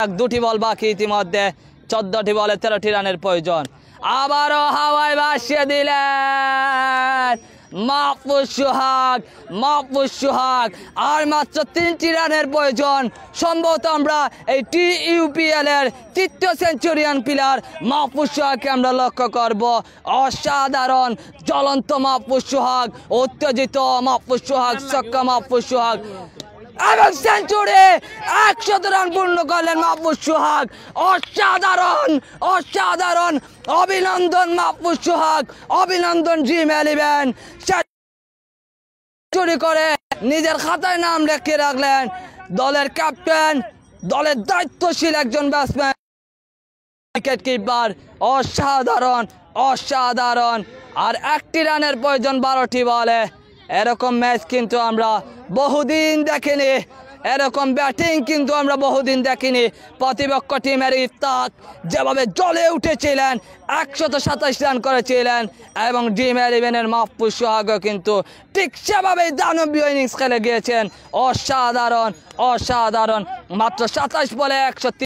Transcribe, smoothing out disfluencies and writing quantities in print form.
দুটি বল বাকি, ইতিমধ্যে 14টি বলে 13টি রানের প্রয়োজন। আবারও হাওয়ায় ভাসিয়ে দিলেন মাহফুজ সোহাগ। আর মাত্র 3টি রানের প্রয়োজন। সম্ভবত আমরা এই TUPL এর তৃতীয় সেঞ্চুরিয়ান প্লেয়ার মাহফুজ সোহাগকে আমরা লক্ষ্য করব। অসাধারণ জ্বলন্ত মাহফুজ সোহাগ, উত্তেজিত মাহফুজ সোহাগ, ছক্কা মাহফুজ সোহাগ এবং সেঞ্চুরি। 100 রান পূর্ণ করলেন মাহফুজ সোহাগ। অসাধারণ অভিনন্দন মাহফুজ সোহাগ, অভিনন্দন ড্রিম 11। সেঞ্চুরি করে নিজের খাতায় নাম রেখে রাখলেন। দলের ক্যাপ্টেন, দলের দায়িত্বশীল একজন ব্যাটসম্যান, উইকেট কিপার। অসাধারণ। আর 1টি রানের প্রয়োজন 12টি বলে। এরকম ম্যাচ কিন্তু আমরা বহুদিন দেখিনি, এরকম ব্যাটিং কিন্তু আমরা বহুদিন দেখিনি। প্রতিপক্ষ টিমের ইফতাক যেভাবে জ্বলে উঠেছিলেন, 127 রান করেছিলেন এবং ড্রিম 11-এর মাহফুজ সোহাগও কিন্তু ঠিক সেভাবেই দানবীয় ইনিংস খেলে গিয়েছেন। অসাধারণ। মাত্র 27 বলে 103